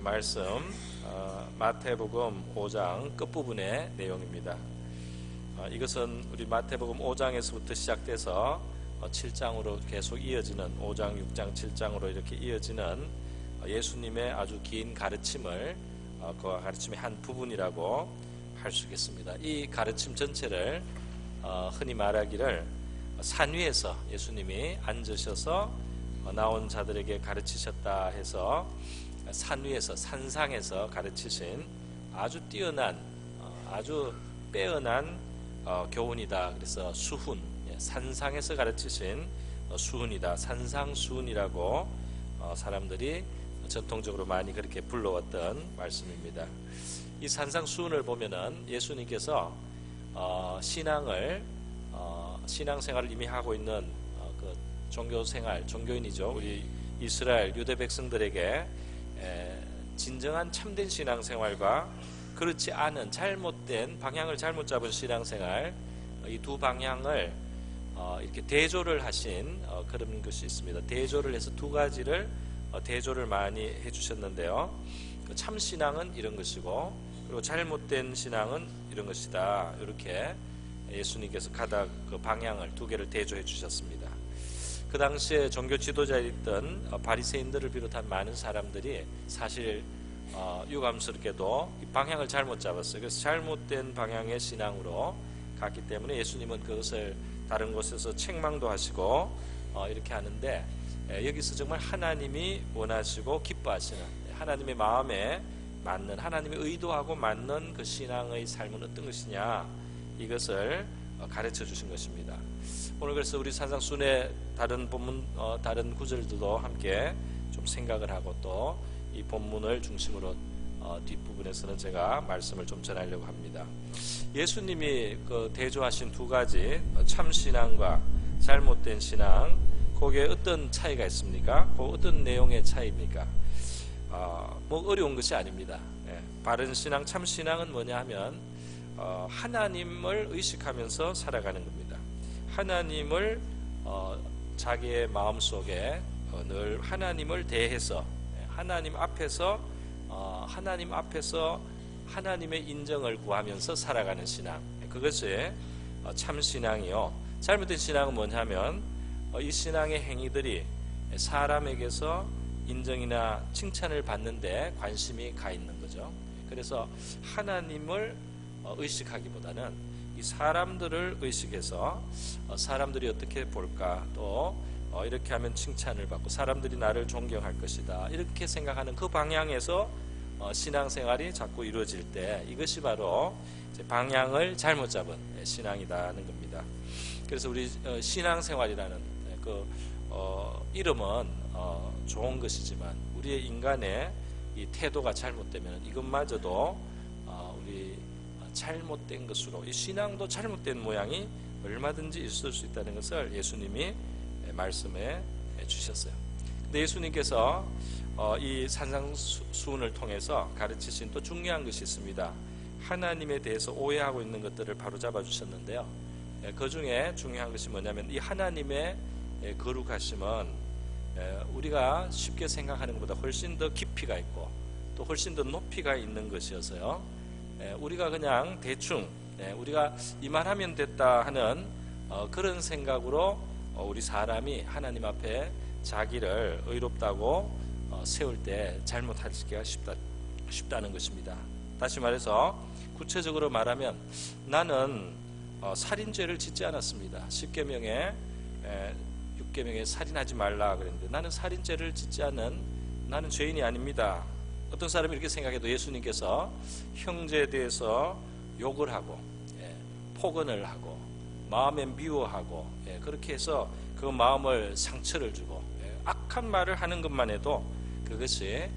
말씀 마태복음 5장 끝부분의 내용입니다. 이것은 우리 마태복음 5장에서부터 시작돼서 7장으로 계속 이어지는 5장, 6장, 7장으로 이렇게 이어지는 예수님의 아주 긴 가르침을 그 가르침의 한 부분이라고 할 수 있겠습니다. 이 가르침 전체를 흔히 말하기를 산 위에서 예수님이 앉으셔서 나온 자들에게 가르치셨다 해서 산 위에서 산상에서 가르치신 아주 뛰어난 아주 빼어난 교훈이다. 그래서 수훈, 산상에서 가르치신 수훈이다. 산상수훈이라고 사람들이 전통적으로 많이 그렇게 불러왔던 말씀입니다. 이 산상수훈을 보면은 예수님께서 신앙생활을 이미 하고 있는 그 종교생활, 종교인이죠. 우리 이스라엘 유대 백성들에게 진정한 참된 신앙생활과 그렇지 않은 잘못된 방향을 잘못 잡은 신앙생활, 이 두 방향을 이렇게 대조를 하신 그런 것이 있습니다. 대조를 해서 두 가지를 대조를 많이 해주셨는데요. 참 신앙은 이런 것이고, 그리고 잘못된 신앙은 이런 것이다. 이렇게 예수님께서 가닥 그 방향을 두 개를 대조해 주셨습니다. 그 당시에 종교 지도자였던 바리새인들을 비롯한 많은 사람들이 사실 유감스럽게도 방향을 잘못 잡았어요. 그래서 잘못된 방향의 신앙으로 갔기 때문에 예수님은 그것을 다른 곳에서 책망도 하시고 이렇게 하는데, 여기서 정말 하나님이 원하시고 기뻐하시는 하나님의 마음에 맞는, 하나님의 의도하고 맞는 그 신앙의 삶은 어떤 것이냐, 이것을 가르쳐 주신 것입니다. 오늘 그래서 우리 산상순의 다른 본문, 다른 구절들도 함께 좀 생각을 하고 또 이 본문을 중심으로 뒷부분에서는 제가 말씀을 좀 전하려고 합니다. 예수님이 그 대조하신 두 가지 참 신앙과 잘못된 신앙, 거기에 어떤 차이가 있습니까? 그 어떤 내용의 차이입니까? 뭐 어려운 것이 아닙니다. 바른 신앙, 참 신앙은 뭐냐 하면 하나님을 의식하면서 살아가는 겁니다. 하나님을 자기의 마음속에 늘 하나님을 대해서 하나님 앞에서 하나님의 인정을 구하면서 살아가는 신앙, 그것이 참 신앙이요. 잘못된 신앙은 뭐냐면 이 신앙의 행위들이 사람에게서 인정이나 칭찬을 받는데 관심이 가 있는 거죠. 그래서 하나님을 의식하기보다는 이 사람들을 의식해서 사람들이 어떻게 볼까, 또 이렇게 하면 칭찬을 받고 사람들이 나를 존경할 것이다, 이렇게 생각하는 그 방향에서 신앙생활이 자꾸 이루어질 때 이것이 바로 방향을 잘못 잡은 신앙이라는 겁니다. 그래서 우리 신앙생활이라는 그 이름은 좋은 것이지만 우리의 인간의 이 태도가 잘못되면 이것마저도 우리 잘못된 것으로, 이 신앙도 잘못된 모양이 얼마든지 있을 수 있다는 것을 예수님이 말씀해 주셨어요. 근데 예수님께서 이 산상수훈을 통해서 가르치신 또 중요한 것이 있습니다. 하나님에 대해서 오해하고 있는 것들을 바로잡아 주셨는데요. 그 중에 중요한 것이 뭐냐면 이 하나님의 거룩하심은 우리가 쉽게 생각하는 것보다 훨씬 더 깊이가 있고 또 훨씬 더 높이가 있는 것이어서요. 우리가 그냥 대충 우리가 이만하면 됐다 하는 그런 생각으로 우리 사람이 하나님 앞에 자기를 의롭다고 세울 때 잘못하기가 쉽다는 것입니다. 다시 말해서 구체적으로 말하면 나는 살인죄를 짓지 않았습니다. 10계명에 6계명에 살인하지 말라 그랬는데 나는 살인죄를 짓지 않은, 나는 죄인이 아닙니다. 어떤 사람이 이렇게 생각해도 예수님께서 형제에 대해서 욕을 하고 폭언을 하고 마음에 미워하고 그렇게 해서 그 마음을 상처를 주고 악한 말을 하는 것만 해도 그것이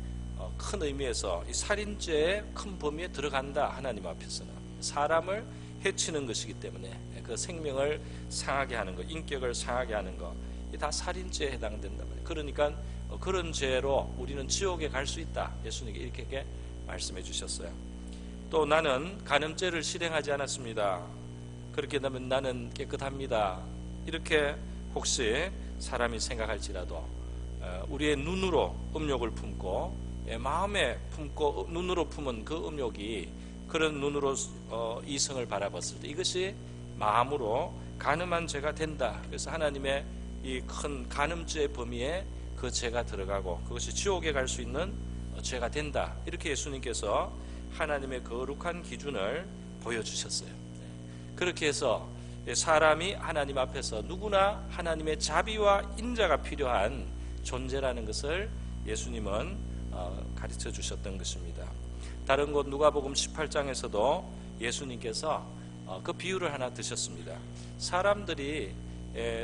큰 의미에서 이 살인죄의 큰 범위에 들어간다. 하나님 앞에서는 사람을 해치는 것이기 때문에 그 생명을 상하게 하는 것, 인격을 상하게 하는 것, 이 다 살인죄에 해당된단 말이에요. 그러니까 그런 죄로 우리는 지옥에 갈 수 있다. 예수님이 이렇게 말씀해 주셨어요. 또 나는 간음죄를 실행하지 않았습니다. 그렇게 되면 나는 깨끗합니다. 이렇게 혹시 사람이 생각할지라도 우리의 눈으로 음욕을 품고 마음에 품고 눈으로 품은 그 음욕이 그런 눈으로 이성을 바라봤을 때 이것이 마음으로 간음한 죄가 된다. 그래서 하나님의 이 큰 간음죄의 범위에 그 죄가 들어가고 그것이 지옥에 갈 수 있는 죄가 된다. 이렇게 예수님께서 하나님의 거룩한 기준을 보여주셨어요. 그렇게 해서 사람이 하나님 앞에서 누구나 하나님의 자비와 인자가 필요한 존재라는 것을 예수님은 가르쳐 주셨던 것입니다. 다른 곳 누가복음 18장에서도 예수님께서 그 비유를 하나 드셨습니다. 사람들이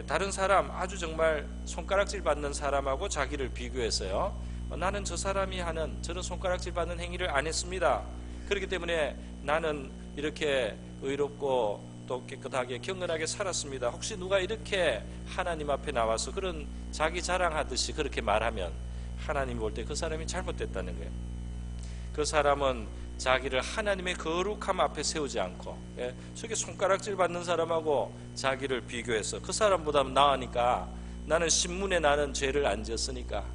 다른 사람, 아주 정말 손가락질 받는 사람하고 자기를 비교해서요, 나는 저 사람이 하는 저런 손가락질 받는 행위를 안 했습니다. 그렇기 때문에 나는 이렇게 의롭고 또 깨끗하게 경건하게 살았습니다. 혹시 누가 이렇게 하나님 앞에 나와서 그런 자기 자랑하듯이 그렇게 말하면 하나님이 볼 때 그 사람이 잘못됐다는 거예요. 그 사람은 자기를 하나님의 거룩함 앞에 세우지 않고 저기 손가락질 받는 사람하고 자기를 비교해서 그 사람보다 나으니까, 나는 신문에 나는 죄를 안 지었으니까,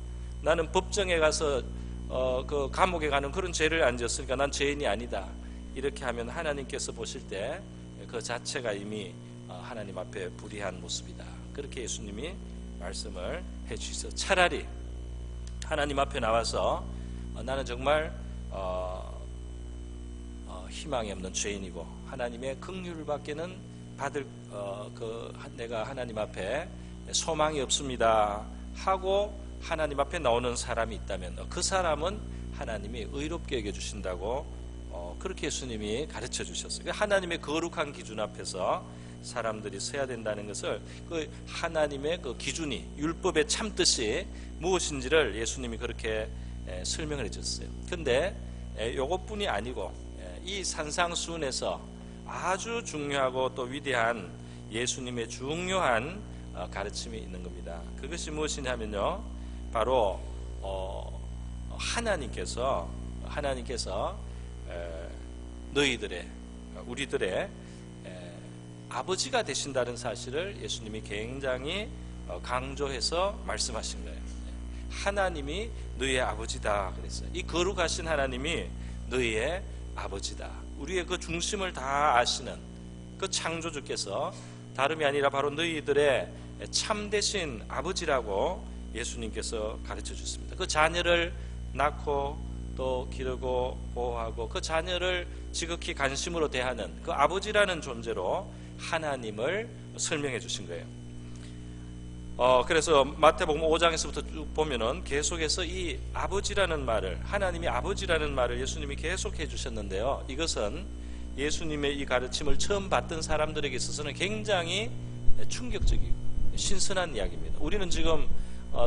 나는 법정에 가서 그 감옥에 가는 그런 죄를 안 지었으니까 난 죄인이 아니다. 이렇게 하면 하나님께서 보실 때 그 자체가 이미 하나님 앞에 불의한 모습이다. 그렇게 예수님이 말씀을 해주셔서 차라리 하나님 앞에 나와서 나는 정말 희망이 없는 죄인이고 하나님의 긍휼밖에는 받을 내가 하나님 앞에 소망이 없습니다 하고 하나님 앞에 나오는 사람이 있다면 그 사람은 하나님이 의롭게 여겨주신다고 그렇게 예수님이 가르쳐 주셨어요. 하나님의 거룩한 기준 앞에서 사람들이 서야 된다는 것을, 그 하나님의 그 기준이, 율법의 참뜻이 무엇인지를 예수님이 그렇게 설명을 해줬어요. 근데 이것뿐이 아니고 이 산상수훈에서 아주 중요하고 또 위대한 예수님의 중요한 가르침이 있는 겁니다. 그것이 무엇이냐면요, 바로 하나님께서 우리들의 아버지가 되신다는 사실을 예수님이 굉장히 강조해서 말씀하신 거예요. 하나님이 너희의 아버지다 그랬어요. 이 거룩하신 하나님이 너희의 아버지다. 우리의 그 중심을 다 아시는 그 창조주께서 다름이 아니라 바로 너희들의 참되신 아버지라고 예수님께서 가르쳐 주셨습니다. 그 자녀를 낳고 또 기르고 보호하고 그 자녀를 지극히 관심으로 대하는 그 아버지라는 존재로 하나님을 설명해 주신 거예요. 그래서 마태복음 5장에서부터 쭉 보면은 계속해서 이 아버지라는 말을, 하나님이 아버지라는 말을 예수님이 계속 해주셨는데요, 이것은 예수님의 이 가르침을 처음 받던 사람들에게 있어서는 굉장히 충격적이고 신선한 이야기입니다. 우리는 지금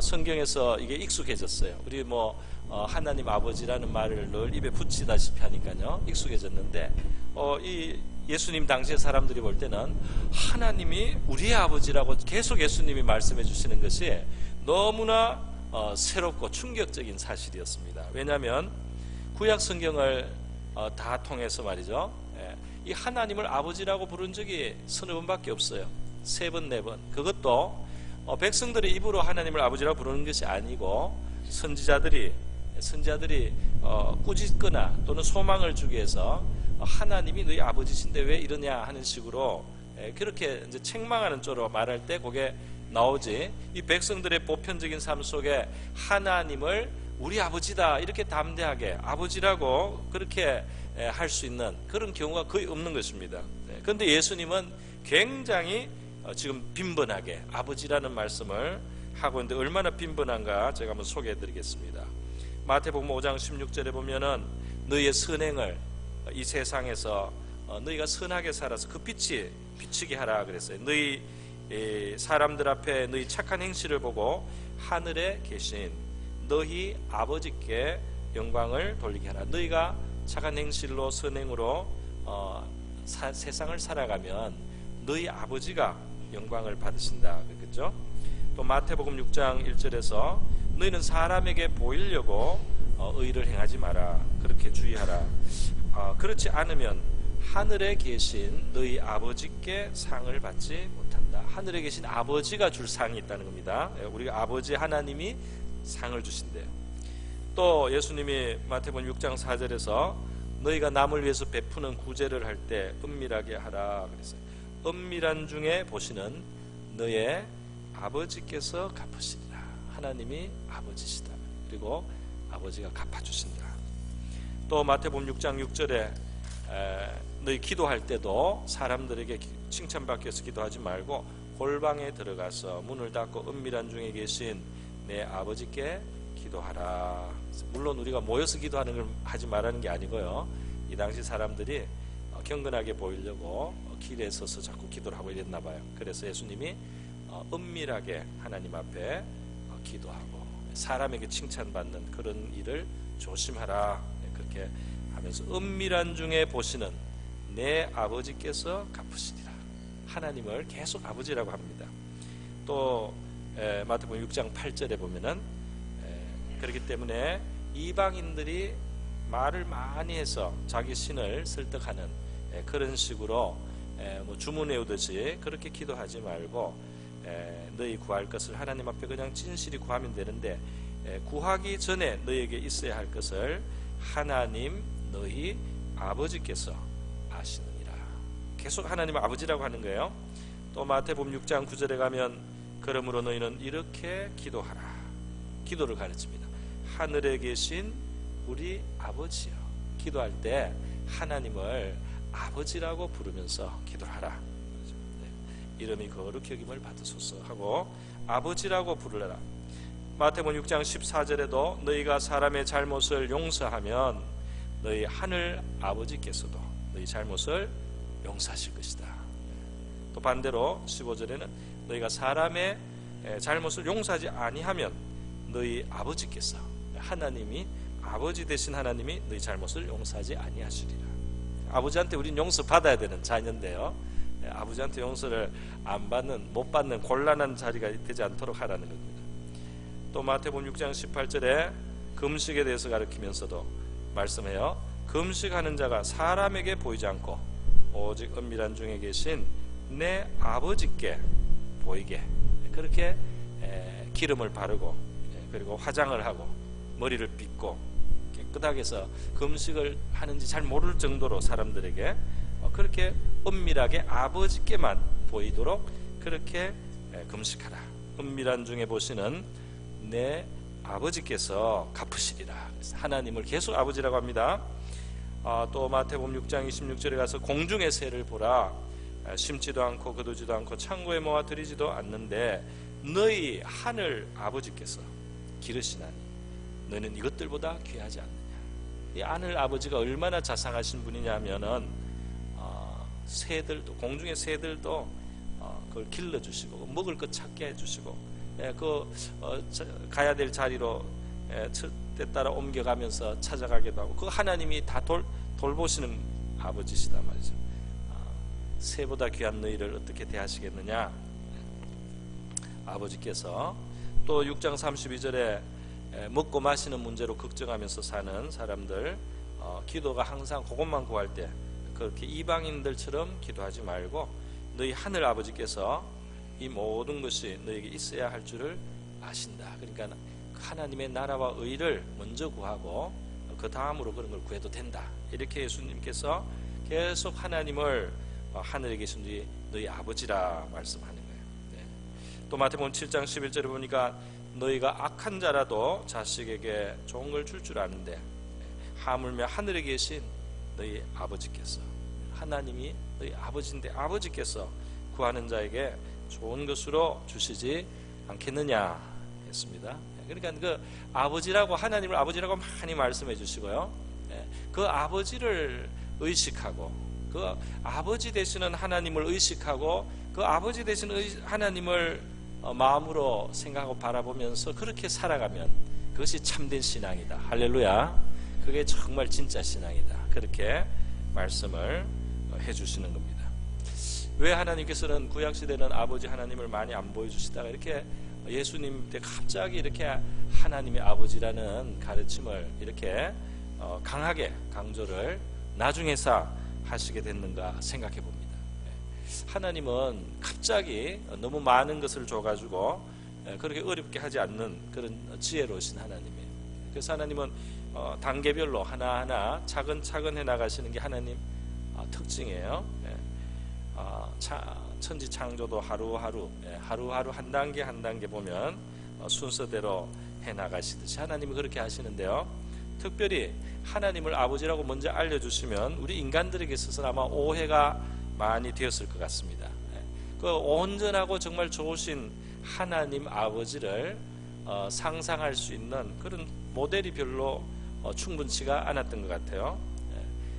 성경에서 이게 익숙해졌어요. 우리 하나님 아버지라는 말을 늘 입에 붙이다시피 하니까요 익숙해졌는데, 이 예수님 당시의 사람들이 볼 때는 하나님이 우리의 아버지라고 계속 예수님이 말씀해 주시는 것이 너무나 새롭고 충격적인 사실이었습니다. 왜냐하면 구약 성경을 다 통해서 말이죠, 이 하나님을 아버지라고 부른 적이 서너 번밖에 없어요. 3번, 4번. 그것도 백성들의 입으로 하나님을 아버지라고 부르는 것이 아니고 선지자들이 꾸짖거나 또는 소망을 주기 위해서 하나님이 너희 아버지신데 왜 이러냐 하는 식으로 그렇게 이제 책망하는 쪽으로 말할 때 그게 나오지, 이 백성들의 보편적인 삶 속에 하나님을 우리 아버지다 이렇게 담대하게 아버지라고 그렇게 할 수 있는 그런 경우가 거의 없는 것입니다. 그런데 예수님은 굉장히 지금 빈번하게 아버지라는 말씀을 하고 있는데, 얼마나 빈번한가 제가 한번 소개해 드리겠습니다. 마태복음 5장 16절에 보면은 너희의 선행을 이 세상에서 너희가 선하게 살아서 그 빛이 비치게 하라 그랬어요. 너희 사람들 앞에 너희 착한 행실을 보고 하늘에 계신 너희 아버지께 영광을 돌리게 하라. 너희가 착한 행실로 선행으로 세상을 살아가면 너희 아버지가 영광을 받으신다. 그렇죠? 또 마태복음 6장 1절에서 너희는 사람에게 보이려고 의를 행하지 마라. 그렇게 주의하라. 그렇지 않으면 하늘에 계신 너희 아버지께 상을 받지 못한다. 하늘에 계신 아버지가 줄 상이 있다는 겁니다. 우리 아버지 하나님이 상을 주신대요. 또 예수님이 마태복음 6장 4절에서 너희가 남을 위해서 베푸는 구제를 할 때 은밀하게 하라 그랬어요. 은밀한 중에 보시는 너의 아버지께서 갚으시리라. 하나님이 아버지시다. 그리고 아버지가 갚아주신다. 또 마태복음 6장 6절에 너희 기도할 때도 사람들에게 칭찬받기 위해서 기도하지 말고 골방에 들어가서 문을 닫고 은밀한 중에 계신 내 아버지께 기도하라. 물론 우리가 모여서 기도하는 걸 하지 말라는 게 아니고요. 이 당시 사람들이 경건하게 보이려고 길에 서서 자꾸 기도를 하고 이랬나 봐요. 그래서 예수님이 은밀하게 하나님 앞에 기도하고 사람에게 칭찬받는 그런 일을 조심하라. 그렇게 하면서 은밀한 중에 보시는 내 아버지께서 갚으시리라. 하나님을 계속 아버지라고 합니다. 또 마태복음 6장 8절에 보면은 그렇기 때문에 이방인들이 말을 많이 해서 자기 신을 설득하는 그런 식으로 뭐 주문해오듯이 그렇게 기도하지 말고 너희 구할 것을 하나님 앞에 그냥 진실히 구하면 되는데 구하기 전에 너희에게 있어야 할 것을 하나님 너희 아버지께서 아시느니라. 계속 하나님 아버지라고 하는 거예요. 또 마태복음 6장 9절에 가면 그러므로 너희는 이렇게 기도하라. 기도를 가르칩니다. 하늘에 계신 우리 아버지요. 기도할 때 하나님을 아버지라고 부르면서 기도하라. 이름이 거룩히 여김을 받으소서 하고 아버지라고 부르라. 마태복음 6장 14절에도 너희가 사람의 잘못을 용서하면 너희 하늘 아버지께서도 너희 잘못을 용서하실 것이다. 또 반대로 15절에는 너희가 사람의 잘못을 용서하지 아니하면 너희 아버지께서 하나님이 아버지 되신 하나님이 너희 잘못을 용서하지 아니하시리라. 아버지한테 우린 용서 받아야 되는 자녀인데요. 아버지한테 용서를 안 받는 못 받는 곤란한 자리가 되지 않도록 하라는 겁니다. 또 마태복음 6장 18절에 금식에 대해서 가르치면서도 말씀해요. 금식하는 자가 사람에게 보이지 않고 오직 은밀한 중에 계신 내 아버지께 보이게 그렇게 기름을 바르고 그리고 화장을 하고 머리를 빗고 깨끗하게 해서 금식을 하는지 잘 모를 정도로 사람들에게 그렇게 은밀하게 아버지께만 보이도록 그렇게 금식하라. 은밀한 중에 보시는 내 아버지께서 갚으시리라. 하나님을 계속 아버지라고 합니다. 또 마태복음 6장 26절에 가서 공중의 새를 보라. 심지도 않고 거두지도 않고 창고에 모아 들이지도 않는데 너희 하늘 아버지께서 기르시나니 너희는 이것들보다 귀하지 않느냐. 이 하늘 아버지가 얼마나 자상하신 분이냐면은 새들도 공중의 새들도 그걸 길러주시고 먹을 것 찾게 해주시고 가야 될 자리로 때 따라 옮겨가면서 찾아가기도 하고 그 하나님이 다 돌보시는 아버지시다 말이죠. 새보다 귀한 너희를 어떻게 대하시겠느냐. 아버지께서 또 6장 32절에 먹고 마시는 문제로 걱정하면서 사는 사람들 기도가 항상 그것만 구할 때 그렇게 이방인들처럼 기도하지 말고 너희 하늘 아버지께서 이 모든 것이 너에게 있어야 할 줄을 아신다. 그러니까 하나님의 나라와 의를 먼저 구하고 그 다음으로 그런 걸 구해도 된다. 이렇게 예수님께서 계속 하나님을 하늘에 계신 너희 아버지라 말씀하는 거예요. 또 마태복음 7장 11절에 보니까 너희가 악한 자라도 자식에게 좋은 걸 줄 줄 아는데 하물며 하늘에 계신 너희 아버지께서 하나님이 너희 아버지인데 아버지께서 구하는 자에게 좋은 것으로 주시지 않겠느냐 했습니다. 그러니까 그 아버지라고 하나님을 아버지라고 많이 말씀해 주시고요. 그 아버지를 의식하고 그 아버지 되시는 하나님을 의식하고 그 아버지 되시는 하나님을 마음으로 생각하고 바라보면서 그렇게 살아가면 그것이 참된 신앙이다. 할렐루야. 그게 정말 진짜 신앙이다. 그렇게 말씀을 해주시는 겁니다. 왜 하나님께서는 구약시대는 아버지 하나님을 많이 안 보여주시다가 이렇게 예수님 때 갑자기 이렇게 하나님의 아버지라는 가르침을 이렇게 강하게 강조를 나중에서 하시게 됐는가 생각해 봅니다. 하나님은 갑자기 너무 많은 것을 줘가지고 그렇게 어렵게 하지 않는 그런 지혜로우신 하나님이에요. 그래서 하나님은 단계별로 하나하나 차근차근 해나가시는 게 하나님 특징이에요. 천지 창조도 하루하루 한 단계 한 단계 보면 순서대로 해나가시듯이 하나님이 그렇게 하시는데요. 특별히 하나님을 아버지라고 먼저 알려주시면 우리 인간들에게 있어서는 아마 오해가 많이 되었을 것 같습니다. 그 온전하고 정말 좋으신 하나님 아버지를 상상할 수 있는 그런 모델이 별로 충분치가 않았던 것 같아요.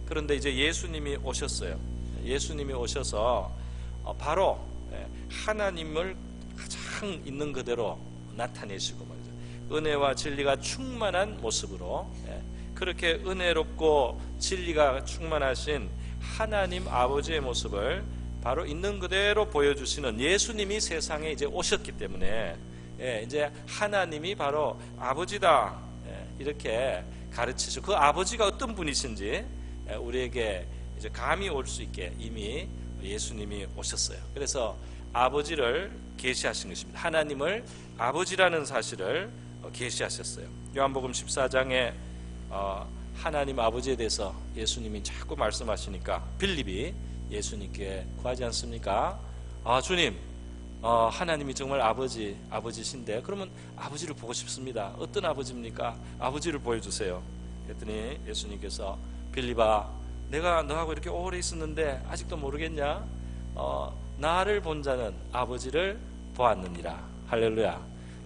그런데 이제 예수님이 오셨어요. 예수님이 오셔서 바로 하나님을 가장 있는 그대로 나타내시고 말이죠. 은혜와 진리가 충만한 모습으로 그렇게 은혜롭고 진리가 충만하신 하나님 아버지의 모습을 바로 있는 그대로 보여주시는 예수님이 세상에 이제 오셨기 때문에 이제 하나님이 바로 아버지다 이렇게 가르치시고 그 아버지가 어떤 분이신지 우리에게 이제 감이 올 수 있게 이미 예수님이 오셨어요. 그래서 아버지를 계시하신 것입니다. 하나님을 아버지라는 사실을 계시하셨어요. 요한복음 14장에 하나님 아버지에 대해서 예수님이 자꾸 말씀하시니까 빌립이 예수님께 구하지 않습니까? 주님, 하나님이 정말 아버지신데 그러면 아버지를 보고 싶습니다. 어떤 아버지입니까? 아버지를 보여주세요. 그랬더니 예수님께서 빌립아, 내가 너하고 이렇게 오래 있었는데 아직도 모르겠냐? 나를 본 자는 아버지를 보았느니라. 할렐루야.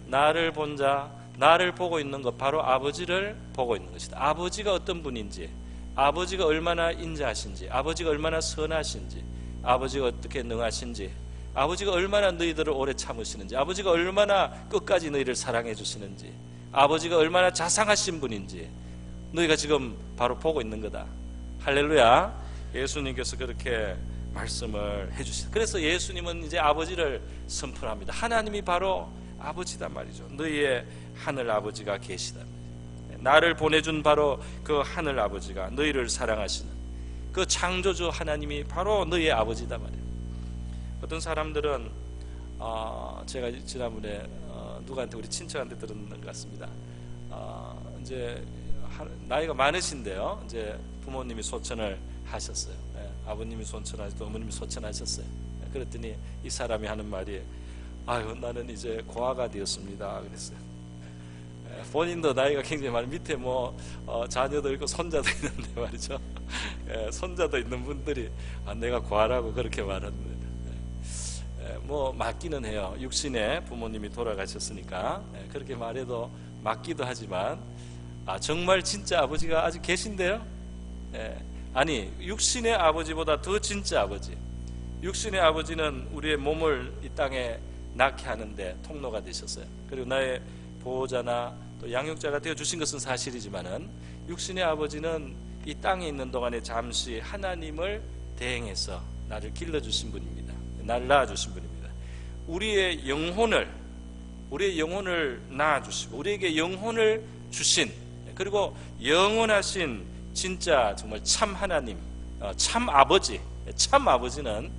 나를 본 자, 나를 보고 있는 것, 바로 아버지를 보고 있는 것이다. 아버지가 어떤 분인지, 아버지가 얼마나 인자하신지, 아버지가 얼마나 선하신지, 아버지가 어떻게 능하신지, 아버지가 얼마나 너희들을 오래 참으시는지, 아버지가 얼마나 끝까지 너희를 사랑해 주시는지, 아버지가 얼마나 자상하신 분인지 너희가 지금 바로 보고 있는 거다. 할렐루야. 예수님께서 그렇게 말씀을 해주시다. 그래서 예수님은 이제 아버지를 선포합니다. 하나님이 바로 아버지단 말이죠. 너희의 하늘 아버지가 계시다. 나를 보내준 바로 그 하늘 아버지가 너희를 사랑하시는 그 창조주 하나님이 바로 너희의 아버지다 말이에요. 어떤 사람들은 제가 지난번에 누구한테 우리 친척한테 들은 것 같습니다. 이제 나이가 많으신데요. 이제 부모님이 소천을 하셨어요. 아버님이 소천하시고 어머님이 소천하셨어요. 그랬더니 이 사람이 하는 말이 나는 이제 고아가 되었습니다. 그랬어요. 본인도 나이가 굉장히 많은 밑에 자녀도 있고 손자도 있는데 말이죠. 손자도 있는 분들이 내가 고아라고 그렇게 말하는데 맞기는 해요. 육신의 부모님이 돌아가셨으니까 그렇게 말해도 맞기도 하지만 정말 진짜 아버지가 아직 계신데요. 아니 육신의 아버지보다 더 진짜 아버지, 육신의 아버지는 우리의 몸을 이 땅에 낳게 하는데 통로가 되셨어요. 그리고 나의 보호자나 또 양육자가 되어주신 것은 사실이지만은 육신의 아버지는 이 땅에 있는 동안에 잠시 하나님을 대행해서 나를 길러주신 분입니다. 나를 낳아주신 분입니다. 우리의 영혼을 낳아주시고 우리에게 영혼을 주신, 그리고 영원하신 진짜 정말 참 하나님, 참 아버지는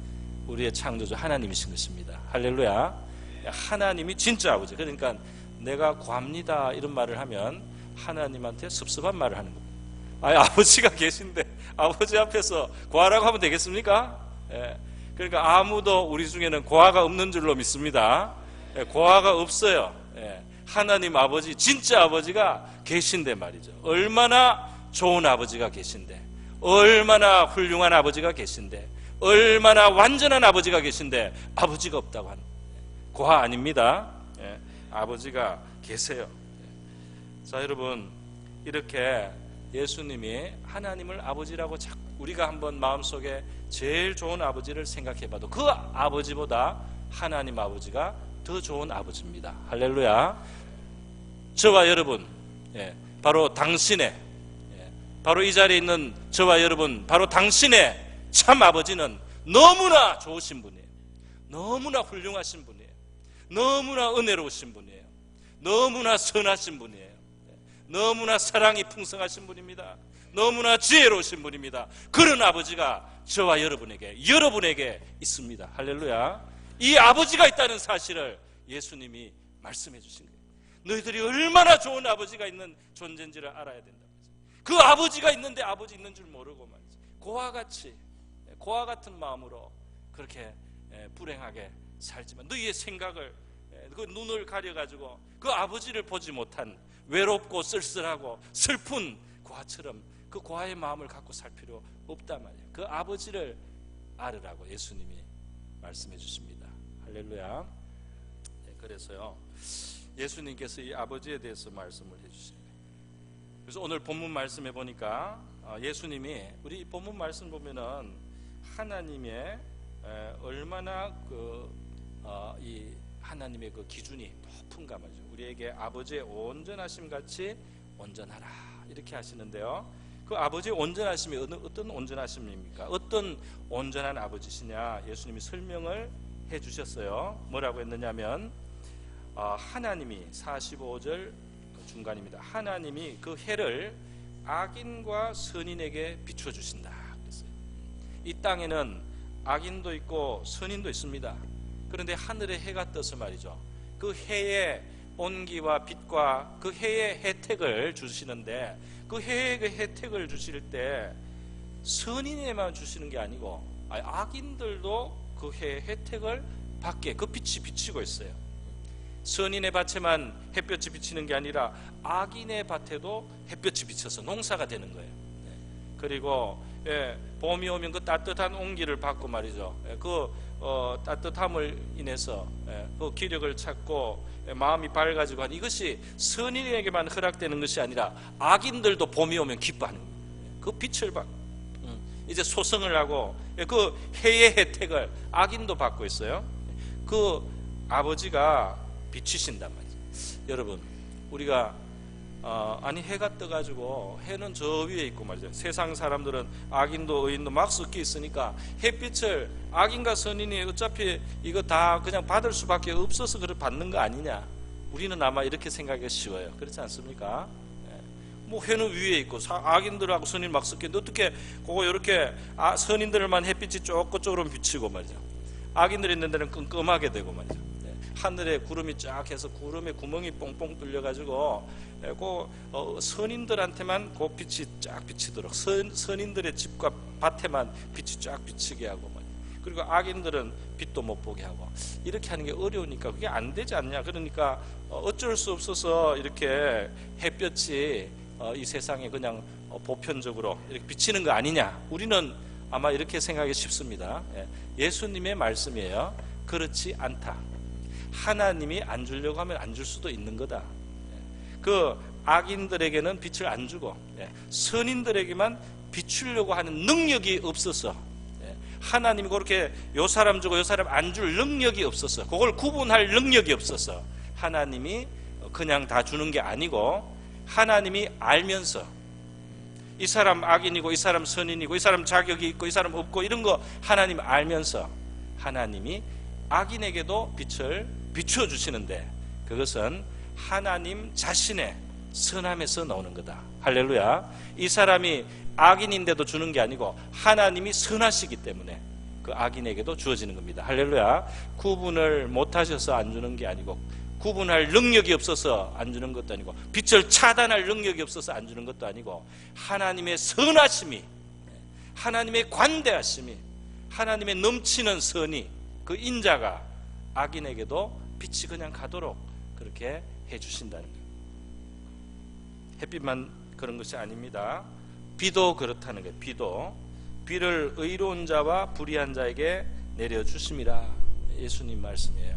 우리의 창조주 하나님이신 것입니다. 할렐루야. 하나님이 진짜 아버지. 그러니까 내가 고합니다 이런 말을 하면 하나님한테 섭섭한 말을 하는 겁니다. 아버지가 계신데 아버지 앞에서 고하라고 하면 되겠습니까? 그러니까 아무도 우리 중에는 고아가 없는 줄로 믿습니다. 고아가 없어요. 하나님 아버지, 진짜 아버지가 계신데 말이죠. 얼마나 좋은 아버지가 계신데, 얼마나 훌륭한 아버지가 계신데, 얼마나 완전한 아버지가 계신데 아버지가 없다고 하는, 고아 아닙니다. 아버지가 계세요. 자, 여러분, 이렇게 예수님이 하나님을 아버지라고 우리가 한번 마음속에 제일 좋은 아버지를 생각해봐도 그 아버지보다 하나님 아버지가 더 좋은 아버지입니다. 할렐루야. 저와 여러분, 바로 당신의, 바로 이 자리에 있는 저와 여러분, 바로 당신의 참 아버지는 너무나 좋으신 분이에요. 너무나 훌륭하신 분이에요. 너무나 은혜로우신 분이에요. 너무나 선하신 분이에요. 너무나 사랑이 풍성하신 분입니다. 너무나 지혜로우신 분입니다. 그런 아버지가 저와 여러분에게 있습니다. 할렐루야. 이 아버지가 있다는 사실을 예수님이 말씀해 주신 거예요. 너희들이 얼마나 좋은 아버지가 있는 존재인지를 알아야 된다. 그 아버지가 있는데 아버지 있는 줄 모르고 말이지. 고와 같은 마음으로 그렇게 불행하게 살지만 너희의 생각을, 그 눈을 가려가지고 그 아버지를 보지 못한 외롭고 쓸쓸하고 슬픈 고아처럼 그 고아의 마음을 갖고 살 필요 없단 말이에요. 그 아버지를 알으라고 예수님이 말씀해 주십니다. 할렐루야. 그래서요, 예수님께서 이 아버지에 대해서 말씀을 해주십니다. 그래서 오늘 본문 말씀해 보니까 예수님이, 우리 본문 말씀 보면은 하나님의 얼마나 이 하나님의 그 기준이 높은가 말이죠. 우리에게 아버지의 온전하심 같이 온전하라 이렇게 하시는데요, 그 아버지의 온전하심이 어떤 온전하심입니까? 어떤 온전한 아버지시냐? 예수님이 설명을 해 주셨어요. 뭐라고 했느냐면 하나님이 45절 중간입니다. 하나님이 그 해를 악인과 선인에게 비춰주신다 그랬어요. 이 땅에는 악인도 있고 선인도 있습니다. 그런데 하늘에 해가 떠서 말이죠, 그 해의 온기와 빛과 그 해의 혜택을 주시는데, 그 해의 그 혜택을 주실 때 선인에만 주시는 게 아니고 악인들도 그 해의 혜택을 받게 그 빛이 비치고 있어요. 선인의 밭에만 햇볕이 비치는 게 아니라 악인의 밭에도 햇볕이 비쳐서 농사가 되는 거예요. 그리고 봄이 오면 그 따뜻한 온기를 받고 말이죠, 그 따뜻함을 인해서 그 기력을 찾고 마음이 밝아지고 하는, 이것이 선인에게만 허락되는 것이 아니라 악인들도 봄이 오면 기뻐하는 거예요. 그 빛을 받고 이제 소성을 하고 그 해의 혜택을 악인도 받고 있어요. 그 아버지가 비치신단 말이죠. 여러분, 우리가 아니 해가 떠가지고 해는 저 위에 있고 말이죠. 세상 사람들은 악인도 의인도 막 섞여 있으니까 햇빛을 악인과 선인이 어차피 이거 다 그냥 받을 수밖에 없어서 그걸 받는 거 아니냐. 우리는 아마 이렇게 생각하기가 쉬워요. 그렇지 않습니까? 뭐 해는 위에 있고 악인들하고 선인 막 섞여 있는데 어떻게 그거 이렇게 선인들만 햇빛이 쪼끄쪼그로 비치고 말이죠, 악인들이 있는 데는 끔끔하게 되고 말이죠. 하늘에 구름이 쫙 해서 구름에 구멍이 뽕뽕 뚫려가지고 선인들한테만 그 빛이 쫙 비치도록, 선인들의 집과 밭에만 빛이 쫙 비치게 하고, 그리고 악인들은 빛도 못 보게 하고, 이렇게 하는 게 어려우니까 그게 안 되지 않냐. 그러니까 어쩔 수 없어서 이렇게 햇볕이 이 세상에 그냥 보편적으로 이렇게 비치는 거 아니냐. 우리는 아마 이렇게 생각하기 쉽습니다. 예수님의 말씀이에요. 그렇지 않다. 하나님이 안 주려고 하면 안 줄 수도 있는 거다. 그 악인들에게는 빛을 안 주고 선인들에게만 비추려고 하는 능력이 없어서, 하나님이 그렇게 요 사람 주고 요 사람 안 줄 능력이 없어서, 그걸 구분할 능력이 없어서 하나님이 그냥 다 주는 게 아니고, 하나님이 알면서 이 사람 악인이고 이 사람 선인이고 이 사람 자격이 있고 이 사람 없고 이런 거 하나님 알면서 하나님이 악인에게도 빛을 비춰주시는데, 그것은 하나님 자신의 선함에서 나오는 거다. 할렐루야. 이 사람이 악인인데도 주는 게 아니고 하나님이 선하시기 때문에 그 악인에게도 주어지는 겁니다. 할렐루야. 구분을 못하셔서 안 주는 게 아니고, 구분할 능력이 없어서 안 주는 것도 아니고, 빛을 차단할 능력이 없어서 안 주는 것도 아니고, 하나님의 선하심이, 하나님의 관대하심이, 하나님의 넘치는 선이, 그 인자가 악인에게도 빛이 그냥 가도록 그렇게 해주신다는 거예요. 햇빛만 그런 것이 아닙니다. 비도 그렇다는 거예요. 비를 의로운 자와 불의한 자에게 내려주심이라. 예수님 말씀이에요.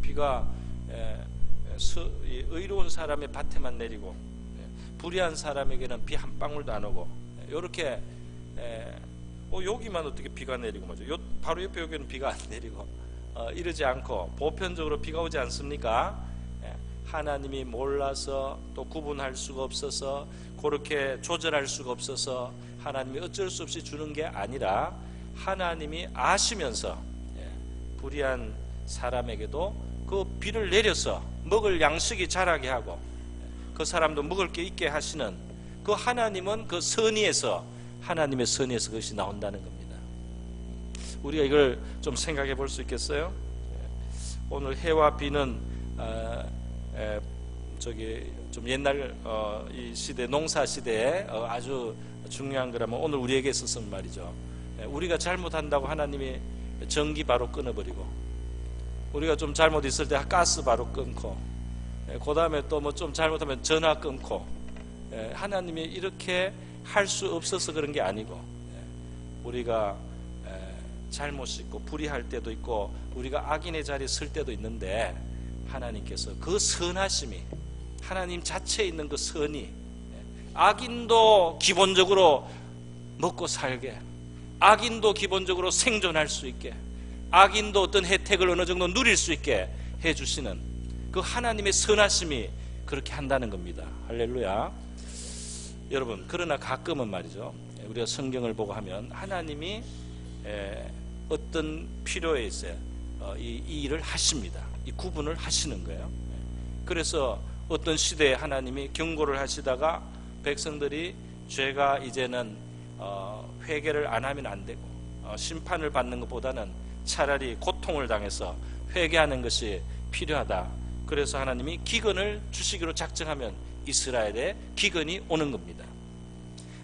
비가 의로운 사람의 밭에만 내리고 불의한 사람에게는 비 한 방울도 안 오고, 이렇게 여기만 어떻게 비가 내리고 뭐죠? 바로 옆에 여기는 비가 안 내리고 이러지 않고 보편적으로 비가 오지 않습니까? 하나님이 몰라서 또 구분할 수가 없어서, 그렇게 조절할 수가 없어서 하나님이 어쩔 수 없이 주는 게 아니라, 하나님이 아시면서 불의한 사람에게도 그 비를 내려서 먹을 양식이 자라게 하고 그 사람도 먹을 게 있게 하시는 그 하나님은 그 선의에서, 하나님의 선의에서 그것이 나온다는 겁니다. 우리가 이걸 좀 생각해 볼 수 있겠어요? 오늘 해와 비는 저기 좀 옛날 이 시대 농사 시대에 아주 중요한 거라면 오늘 우리에게 있어서는 말이죠. 우리가 잘못한다고 하나님이 전기 바로 끊어버리고, 우리가 좀 잘못 있을 때 가스 바로 끊고, 그 다음에 또 뭐 좀 잘못하면 전화 끊고, 하나님이 이렇게 할 수 없어서 그런 게 아니고, 우리가 잘못이 있고 불의할 때도 있고 우리가 악인의 자리에 설 때도 있는데, 하나님께서 그 선하심이, 하나님 자체에 있는 그 선이 악인도 기본적으로 먹고 살게, 악인도 기본적으로 생존할 수 있게, 악인도 어떤 혜택을 어느 정도 누릴 수 있게 해주시는 그 하나님의 선하심이 그렇게 한다는 겁니다. 할렐루야. 여러분, 그러나 가끔은 말이죠, 우리가 성경을 보고 하면 하나님이 어떤 필요에 있어요 이 일을 하십니다. 이 구분을 하시는 거예요. 그래서 어떤 시대에 하나님이 경고를 하시다가 백성들이 죄가 이제는 회개를 안 하면 안 되고 심판을 받는 것보다는 차라리 고통을 당해서 회개하는 것이 필요하다. 그래서 하나님이 기근을 주시기로 작정하면 이스라엘에 기근이 오는 겁니다.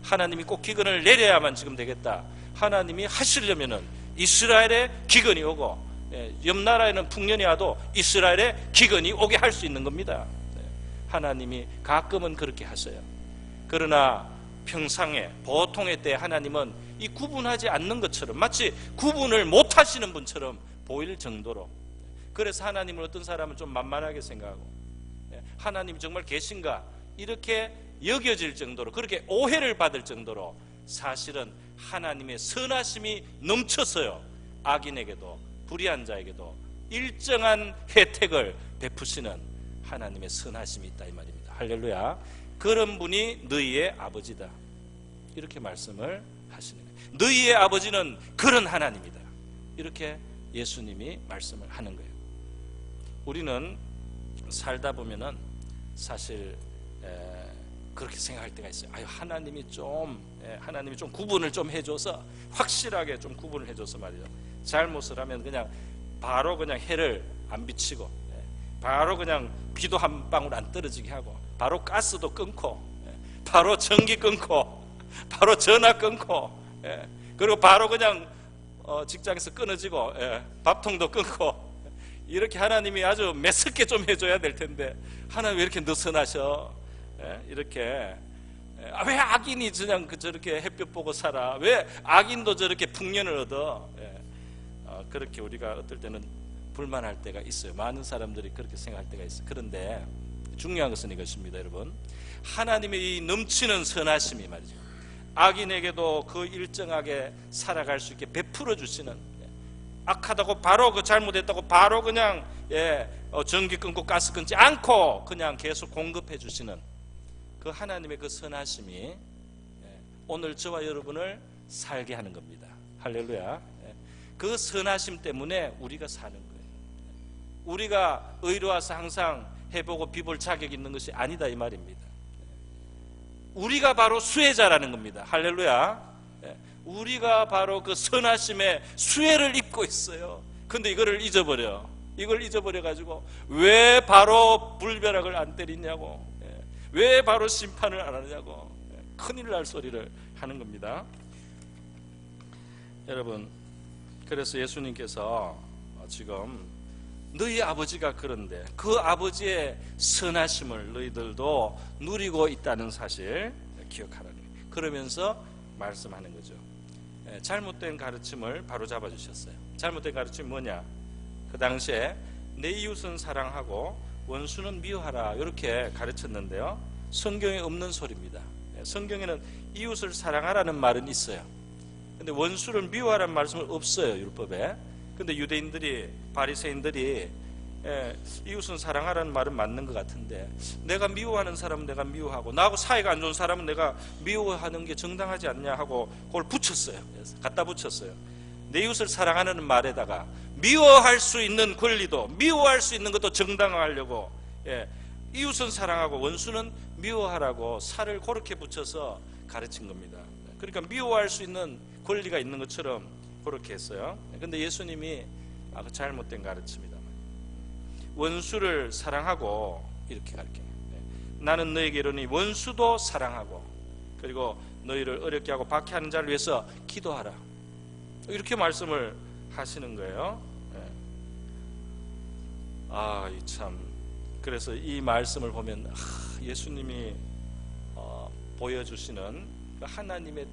하나님이 꼭 기근을 내려야만 지금 되겠다, 하나님이 하시려면은 이스라엘에 기근이 오고, 옆 나라에는 풍년이 와도 이스라엘에 기근이 오게 할 수 있는 겁니다. 하나님이 가끔은 그렇게 하세요. 그러나 평상에 보통의 때 하나님은 이 구분하지 않는 것처럼, 마치 구분을 못 하시는 분처럼 보일 정도로, 그래서 하나님을 어떤 사람은 좀 만만하게 생각하고, 하나님이 정말 계신가 이렇게 여겨질 정도로, 그렇게 오해를 받을 정도로 사실은 하나님의 선하심이 넘쳐서요 악인에게도 불의한 자에게도 일정한 혜택을 베푸시는 하나님의 선하심이 있다 이 말입니다. 할렐루야. 그런 분이 너희의 아버지다, 이렇게 말씀을 하시는 거예요. 너희의 아버지는 그런 하나님이다, 이렇게 예수님이 말씀을 하는 거예요. 우리는 살다 보면은 사실 그렇게 생각할 때가 있어요. 하나님이 좀 구분을 좀 해줘서, 확실하게 좀 구분을 해줘서 말이죠, 잘못을 하면 그냥 바로 그냥 해를 안 비치고, 바로 그냥 비도 한 방울 안 떨어지게 하고, 바로 가스도 끊고, 바로 전기 끊고, 바로 전화 끊고, 그리고 바로 그냥 직장에서 끊어지고, 밥통도 끊고, 이렇게 하나님이 아주 매섭게 좀 해줘야 될 텐데 하나님 왜 이렇게 느슨하셔? 이렇게 왜 악인이 그냥 저렇게 햇볕 보고 살아? 왜 악인도 저렇게 풍년을 얻어? 그렇게 우리가 어떨 때는 불만할 때가 있어요. 많은 사람들이 그렇게 생각할 때가 있어요. 그런데 중요한 것은 이것입니다, 여러분. 하나님의 이 넘치는 선하심이 말이죠, 악인에게도 그 일정하게 살아갈 수 있게 베풀어 주시는, 악하다고 바로 그 잘못했다고 바로 그냥 전기 끊고 가스 끊지 않고 그냥 계속 공급해 주시는 그 하나님의 그 선하심이 오늘 저와 여러분을 살게 하는 겁니다. 할렐루야. 그 선하심 때문에 우리가 사는 거예요. 우리가 의로와서 항상 해보고 비볼 자격이 있는 것이 아니다 이 말입니다. 우리가 바로 수혜자라는 겁니다. 할렐루야. 우리가 바로 그 선하심의 수혜를 입고 있어요. 근데 이걸 잊어버려 가지고 왜 바로 불벼락을 안 때리냐고, 왜 바로 심판을 안 하냐고 큰일 날 소리를 하는 겁니다. 여러분, 그래서 예수님께서 지금 너희 아버지가 그런데 그 아버지의 선하심을 너희들도 누리고 있다는 사실 기억하라는 거예요. 그러면서 말씀하는 거죠. 잘못된 가르침을 바로 잡아 주셨어요. 잘못된 가르침이 뭐냐? 그 당시에 내 이웃은 사랑하고 원수는 미워하라, 이렇게 가르쳤는데요, 성경에 없는 소리입니다. 성경에는 이웃을 사랑하라는 말은 있어요. 근데 원수를 미워하라는 말씀은 없어요, 율법에. 근데 유대인들이, 바리새인들이 이웃은 사랑하라는 말은 맞는 것 같은데, 내가 미워하는 사람은 내가 미워하고 나하고 사이가 안 좋은 사람은 내가 미워하는 게 정당하지 않냐 하고 그걸 붙였어요. 갖다 붙였어요. 내 이웃을 사랑하는 말에다가 미워할 수 있는 권리도, 미워할 수 있는 것도 정당화하려고, 이웃은 사랑하고 원수는 미워하라고 살을 그렇게 붙여서 가르친 겁니다. 그러니까 미워할 수 있는 권리가 있는 것처럼 그렇게 했어요. 근데 예수님이 잘못된 가르침이다, 원수를 사랑하고 이렇게 가르쳐요. 나는 너에게 이르니 원수도 사랑하고 그리고 너희를 어렵게 하고 박해하는 자를 위해서 기도하라. 이렇게 말씀을 하시는 거예요. 참 그래서 이 말씀을 보면 예수님이 보여주시는 그 하나님의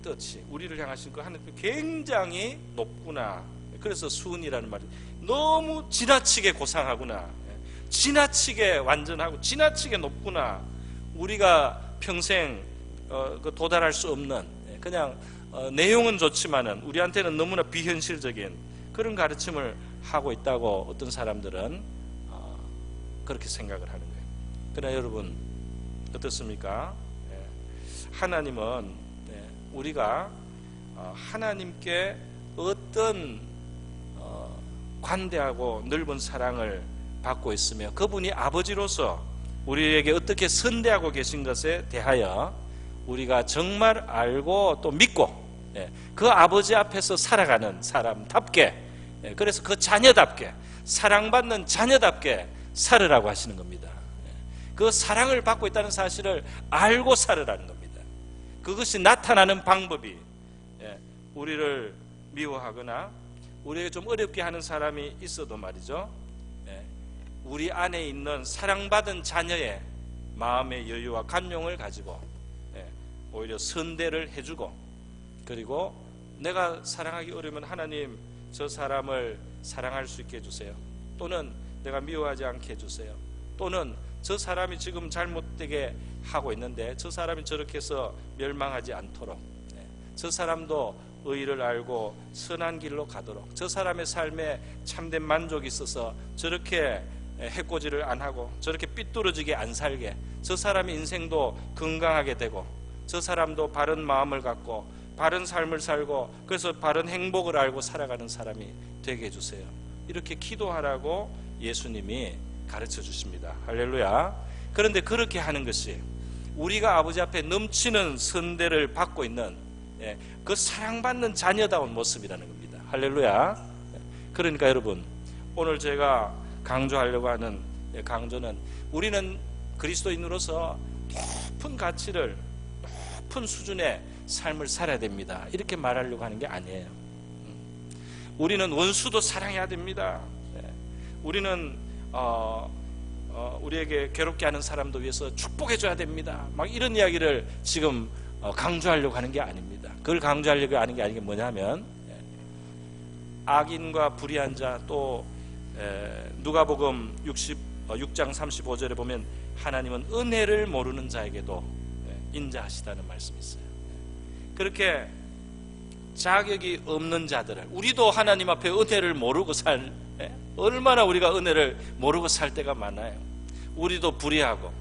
뜻이, 우리를 향하신 그 하나님 굉장히 높구나. 그래서 수은이라는 말이 너무 지나치게 고상하구나, 지나치게 완전하고 지나치게 높구나. 우리가 평생 도달할 수 없는, 그냥 내용은 좋지만은 우리한테는 너무나 비현실적인 그런 가르침을 하고 있다고 어떤 사람들은 그렇게 생각을 하는 거예요. 그러나 여러분 어떻습니까? 하나님은 우리가 하나님께 어떤 관대하고 넓은 사랑을 받고 있으며 그분이 아버지로서 우리에게 어떻게 선대하고 계신 것에 대하여 우리가 정말 알고 또 믿고 그 아버지 앞에서 살아가는 사람답게, 그래서 그 자녀답게, 사랑받는 자녀답게 살으라고 하시는 겁니다. 그 사랑을 받고 있다는 사실을 알고 살으라는 겁니다. 그것이 나타나는 방법이, 우리를 미워하거나 우리에게 좀 어렵게 하는 사람이 있어도 말이죠, 우리 안에 있는 사랑받은 자녀의 마음의 여유와 감용을 가지고 오히려 선대를 해주고, 그리고 내가 사랑하기 어려우면 하나님 저 사람을 사랑할 수 있게 해주세요, 또는 내가 미워하지 않게 해주세요, 또는 저 사람이 지금 잘못되게 하고 있는데 저 사람이 저렇게 해서 멸망하지 않도록, 저 사람도 의를 알고 선한 길로 가도록, 저 사람의 삶에 참된 만족이 있어서 저렇게 해코지를 안 하고 저렇게 삐뚤어지게 안 살게, 저 사람의 인생도 건강하게 되고 저 사람도 바른 마음을 갖고 바른 삶을 살고 그래서 바른 행복을 알고 살아가는 사람이 되게 해주세요. 이렇게 기도하라고 예수님이 가르쳐 주십니다. 할렐루야. 그런데 그렇게 하는 것이 우리가 아버지 앞에 넘치는 선대를 받고 있는 그 사랑받는 자녀다운 모습이라는 겁니다. 할렐루야. 그러니까 여러분, 오늘 제가 강조하려고 하는 강조는 우리는 그리스도인으로서 높은 가치를, 높은 수준의 삶을 살아야 됩니다, 이렇게 말하려고 하는 게 아니에요. 우리는 원수도 사랑해야 됩니다. 우리는 우리에게 괴롭게 하는 사람도 위해서 축복해 줘야 됩니다, 막 이런 이야기를 지금 강조하려고 하는 게 아닙니다. 그걸 강조하려고 하는 게 아닌 게 뭐냐면, 악인과 불의한 자, 또 누가복음 6장 35절에 보면 하나님은 은혜를 모르는 자에게도 인자하시다는 말씀이 있어요. 그렇게 자격이 없는 자들을, 우리도 하나님 앞에 은혜를 모르고 얼마나 우리가 은혜를 모르고 살 때가 많아요. 우리도 불의하고,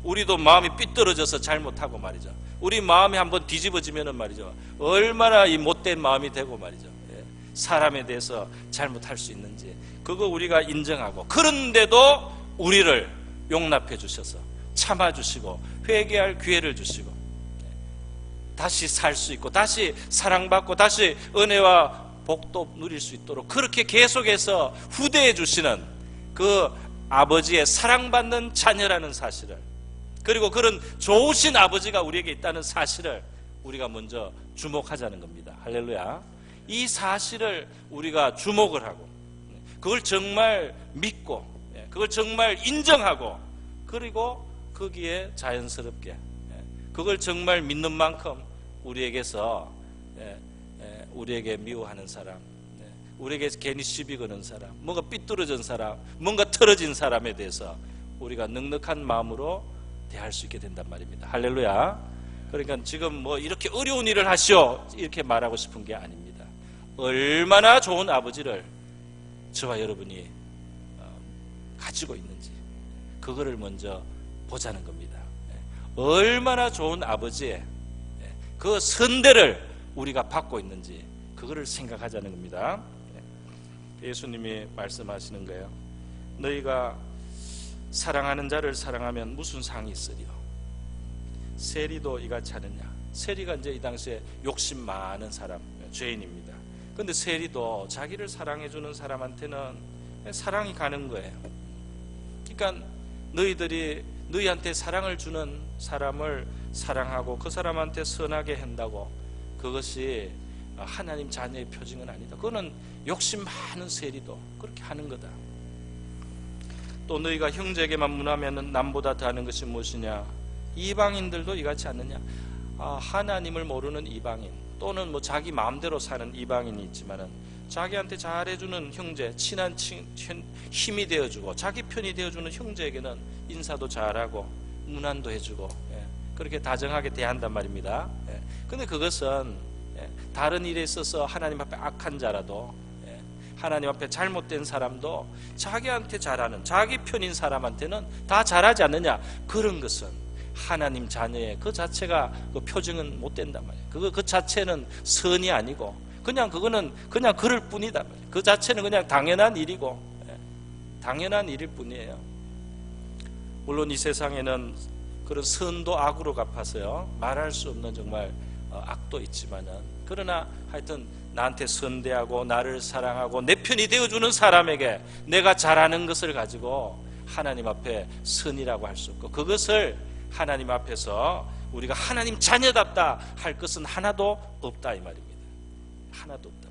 우리도 마음이 삐뚤어져서 잘못하고 말이죠. 우리 마음이 한번 뒤집어지면은 말이죠, 얼마나 이 못된 마음이 되고 말이죠, 사람에 대해서 잘못할 수 있는지 그거 우리가 인정하고, 그런데도 우리를 용납해 주셔서 참아주시고 회개할 기회를 주시고 다시 살 수 있고 다시 사랑받고 다시 은혜와 복도 누릴 수 있도록 그렇게 계속해서 후대해 주시는 그 아버지의 사랑받는 자녀라는 사실을, 그리고 그런 좋으신 아버지가 우리에게 있다는 사실을 우리가 먼저 주목하자는 겁니다. 할렐루야. 이 사실을 우리가 주목을 하고 그걸 정말 믿고 그걸 정말 인정하고, 그리고 거기에 자연스럽게 그걸 정말 믿는 만큼 우리에게서 우리에게 미워하는 사람, 우리에게 괜히 시비 거는 사람, 뭔가 삐뚤어진 사람, 뭔가 틀어진 사람에 대해서 우리가 넉넉한 마음으로 대할 수 있게 된단 말입니다. 할렐루야. 그러니까 지금 뭐 이렇게 어려운 일을 하시오 이렇게 말하고 싶은 게 아닙니다. 얼마나 좋은 아버지를 저와 여러분이 가지고 있는지 그거를 먼저 보자는 겁니다. 얼마나 좋은 아버지의 그 선대를 우리가 받고 있는지 그거를 생각하자는 겁니다. 예수님이 말씀하시는 거예요. 너희가 사랑하는 자를 사랑하면 무슨 상이 있으리요? 세리도 이같이 하느냐? 세리가 이제 이 당시에 욕심 많은 사람, 죄인입니다. 그런데 세리도 자기를 사랑해주는 사람한테는 사랑이 가는 거예요. 그러니까 너희들이 너희한테 사랑을 주는 사람을 사랑하고 그 사람한테 선하게 한다고 그것이 하나님 자녀의 표징은 아니다. 그거는 욕심 많은 세리도 그렇게 하는 거다. 또 너희가 형제에게만 문하면 남보다 더하는 것이 무엇이냐? 이방인들도 이같이 않느냐? 하나님을 모르는 이방인 또는 뭐 자기 마음대로 사는 이방인이 있지만은 자기한테 잘해주는 형제, 친한 힘이 되어주고 자기 편이 되어주는 형제에게는 인사도 잘하고 문안도 해주고 그렇게 다정하게 대한단 말입니다. 근데 그것은 다른 일에 있어서 하나님 앞에 악한 자라도 하나님 앞에 잘못된 사람도 자기한테 잘하는 자기 편인 사람한테는 다 잘하지 않느냐? 그런 것은 하나님 자녀의 그 자체가 그 표징은 못 된단 말이에요. 그 자체는 선이 아니고 그거는 그냥 그럴 뿐이다 말이에요. 그 자체는 그냥 당연한 일이고 당연한 일일 뿐이에요. 물론 이 세상에는 그런 선도 악으로 갚아서요 말할 수 없는 정말 악도 있지만은 그러나 하여튼 나한테 선대하고 나를 사랑하고 내 편이 되어주는 사람에게 내가 잘하는 것을 가지고 하나님 앞에 선이라고 할 수 없고 그것을 하나님 앞에서 우리가 하나님 자녀답다 할 것은 하나도 없다 이 말입니다. 하나도 없다.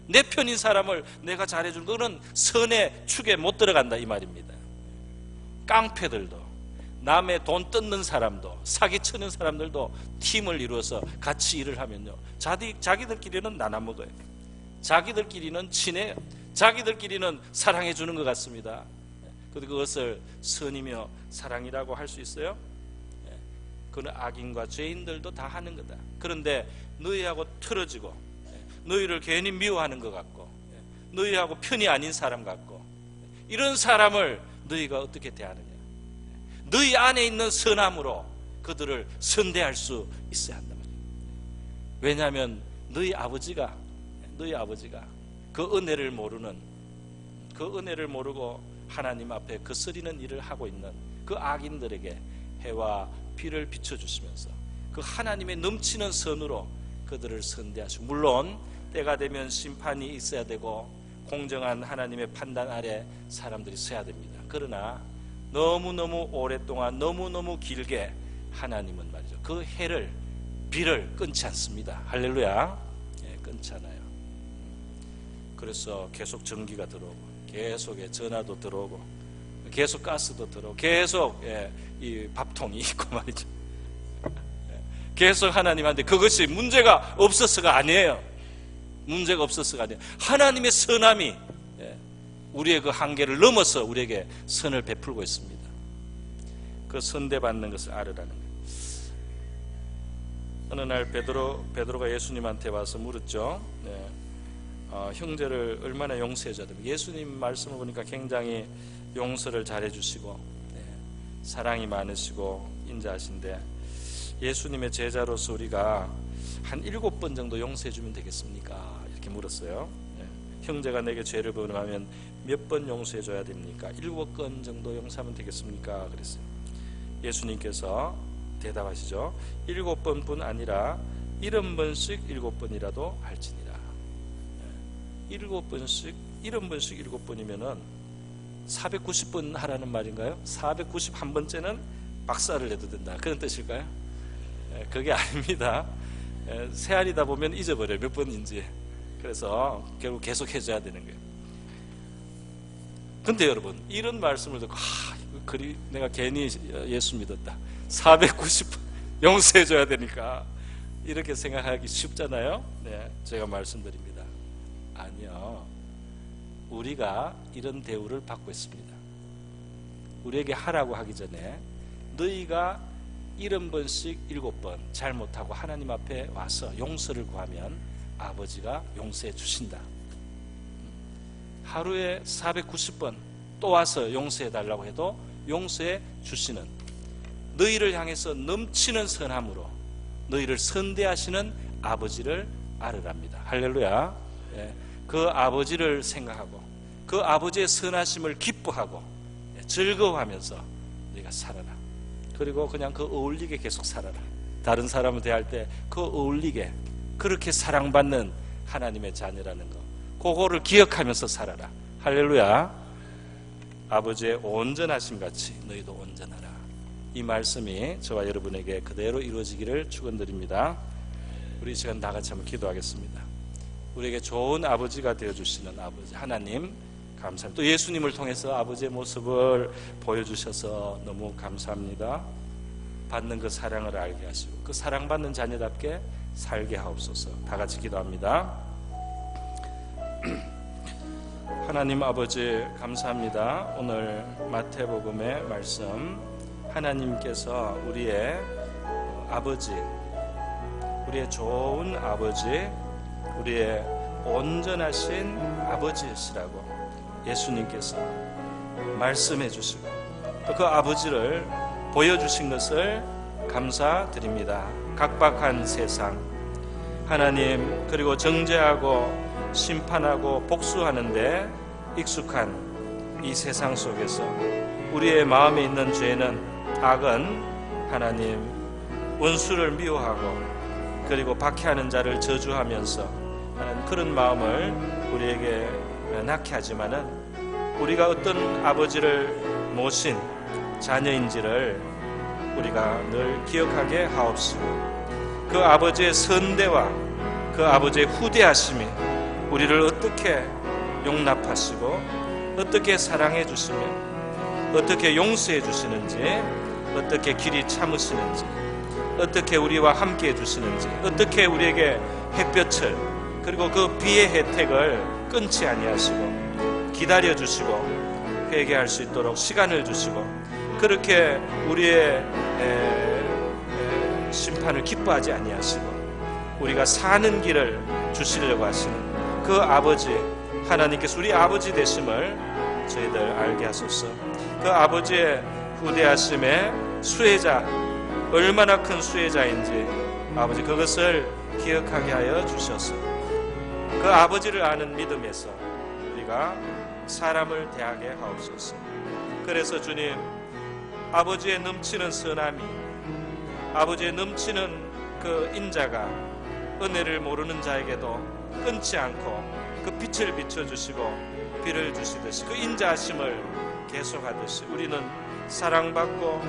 내 편인 사람을 내가 잘해준 그거는 선의 축에 못 들어간다 이 말입니다. 깡패들도 남의 돈 뜯는 사람도 사기치는 사람들도 팀을 이루어서 같이 일을 하면요 자기들끼리는 나눠 먹어요. 자기들끼리는 친해요. 자기들끼리는 사랑해 주는 것 같습니다. 그런데 그것을 선이며 사랑이라고 할 수 있어요? 그는 악인과 죄인들도 다 하는 거다. 그런데 너희하고 틀어지고 너희를 괜히 미워하는 것 같고 너희하고 편이 아닌 사람 같고 이런 사람을 너희가 어떻게 대하느냐? 너희 안에 있는 선함으로 그들을 선대할 수 있어야 한단 말이에요. 왜냐하면 너희 아버지가 그 은혜를 모르고 하나님 앞에 거스리는 일을 하고 있는 그 악인들에게 해와 비를 비춰주시면서 그 하나님의 넘치는 선으로 그들을 선대하시고 물론 때가 되면 심판이 있어야 되고 공정한 하나님의 판단 아래 사람들이 서야 됩니다. 그러나 너무너무 오랫동안 너무너무 길게 하나님은 말이죠 그 해를 비를 끊지 않습니다. 할렐루야. 끊지 않아요. 그래서 계속 전기가 들어오고 계속 전화도 들어오고 계속 가스도 들어오고 계속 이 밥통이 있고 말이죠. 계속 하나님한테 그것이 문제가 없어서가 아니에요. 문제가 없어서가 아니에요. 하나님의 선함이 우리의 그 한계를 넘어서 우리에게 선을 베풀고 있습니다. 그 선대받는 것을 알으라는 거예요. 어느 날 베드로가 예수님한테 와서 물었죠. 형제를 얼마나 용서해줘야 됩니까? 예수님 말씀을 보니까 굉장히 용서를 잘해 주시고 사랑이 많으시고 인자하신데 예수님의 제자로서 우리가 한 7번 정도 용서해 주면 되겠습니까? 이렇게 물었어요. 형제가 내게 죄를 범하면 몇 번 용서해 줘야 됩니까? 7건 정도 용서하면 되겠습니까? 그랬어요. 예수님께서 대답하시죠. 7번뿐 아니라 70번씩 7번이라도 할지니라. 7번씩 7번이면은 490번 하라는 말인가요? 491번째는 박살을 내도 된다 그런 뜻일까요? 그게 아닙니다. 세알이다 보면 잊어버려요 몇 번인지. 그래서 결국 계속 해줘야 되는 거예요. 근데 여러분 이런 말씀을 듣고 내가 괜히 예수 믿었다 490번 용서해줘야 되니까 이렇게 생각하기 쉽잖아요. 제가 말씀드립니다. 아니요, 우리가 이런 대우를 받고 있습니다. 우리에게 하라고 하기 전에 너희가 70번씩 7번 잘못하고 하나님 앞에 와서 용서를 구하면 아버지가 용서해 주신다. 하루에 490번 또 와서 용서해 달라고 해도 용서해 주시는 너희를 향해서 넘치는 선함으로 너희를 선대하시는 아버지를 알으랍니다. 할렐루야. 그 아버지를 생각하고 그 아버지의 선하심을 기뻐하고 즐거워하면서 너희가 살아라. 그리고 그냥 그 어울리게 계속 살아라. 다른 사람을 대할 때 그 어울리게 그렇게 사랑받는 하나님의 자녀라는 거, 그거를 기억하면서 살아라. 할렐루야. 아버지의 온전하심 같이 너희도 온전하라. 이 말씀이 저와 여러분에게 그대로 이루어지기를 축원드립니다. 우리 이 시간 다 같이 한번 기도하겠습니다. 우리에게 좋은 아버지가 되어주시는 아버지 하나님 감사합니다. 또 예수님을 통해서 아버지의 모습을 보여주셔서 너무 감사합니다. 받는 그 사랑을 알게 하시고 그 사랑받는 자녀답게 살게 하옵소서. 다 같이 기도합니다. 하나님 아버지 감사합니다. 오늘 마태복음의 말씀, 하나님께서 우리의 아버지, 우리의 좋은 아버지, 우리의 온전하신 아버지시라고 예수님께서 말씀해 주시고 또 그 아버지를 보여주신 것을 감사드립니다. 각박한 세상, 하나님 그리고 정죄하고 심판하고 복수하는데 익숙한 이 세상 속에서 우리의 마음에 있는 죄는, 악은 하나님 원수를 미워하고 그리고 박해하는 자를 저주하면서 하나님 그런 마음을 우리에게 낳게 하지만은 우리가 어떤 아버지를 모신 자녀인지를 우리가 늘 기억하게 하옵시고 그 아버지의 선대와 그 아버지의 후대하심이 우리를 어떻게 용납하시고 어떻게 사랑해 주시며 어떻게 용서해 주시는지, 어떻게 길이 참으시는지, 어떻게 우리와 함께 해주시는지, 어떻게 우리에게 햇볕을 그리고 그 비의 혜택을 끊지 아니하시고 기다려주시고 회개할 수 있도록 시간을 주시고 그렇게 우리의 심판을 기뻐하지 아니하시고 우리가 사는 길을 주시려고 하시는 그 아버지 하나님께서 우리 아버지 되심을 저희들 알게 하소서. 그 아버지의 후대하심의 수혜자, 얼마나 큰 수혜자인지 아버지 그것을 기억하게 하여 주셔서 그 아버지를 아는 믿음에서 우리가 사람을 대하게 하옵소서. 그래서 주님, 아버지의 넘치는 선함이, 아버지의 넘치는 그 인자가 은혜를 모르는 자에게도 끊지 않고 그 빛을 비춰주시고 비를 주시듯이 그 인자하심을 계속하듯이 우리는 사랑받고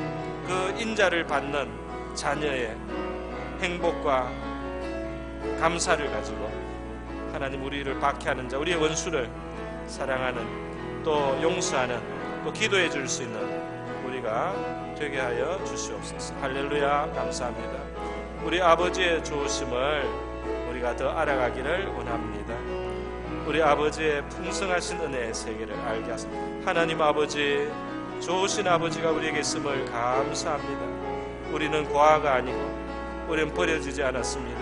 그 인자를 받는 자녀의 행복과 감사를 가지고 하나님 우리를 박해하는 자, 우리의 원수를 사랑하는 또 용서하는 또 기도해 줄 수 있는 우리가 되게 하여 주시옵소서. 할렐루야. 감사합니다. 우리 아버지의 좋으심을 우리가 더 알아가기를 원합니다. 우리 아버지의 풍성하신 은혜의 세계를 알게 하소서. 하나님 아버지, 좋으신 아버지가 우리에게 있음을 감사합니다. 우리는 고아가 아니고 우리는 버려지지 않았습니다.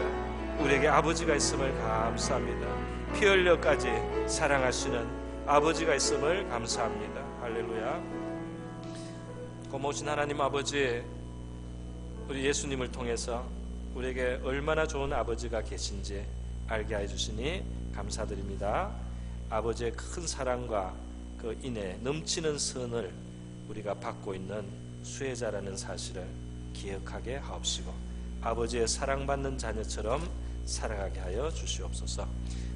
우리에게 아버지가 있음을 감사합니다. 피 흘려까지 사랑하시는 아버지가 있음을 감사합니다. 할렐루야. 고모신 하나님 아버지, 우리 예수님을 통해서 우리에게 얼마나 좋은 아버지가 계신지 알게 해주시니 감사드립니다. 아버지의 큰 사랑과 그 인애 넘치는 선을 우리가 받고 있는 수혜자라는 사실을 기억하게 하옵시고 아버지의 사랑받는 자녀처럼 살아가게 하여 주시옵소서.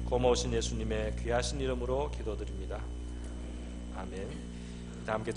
고마우신 예수님의 귀하신 이름으로 기도드립니다. 아멘. 함께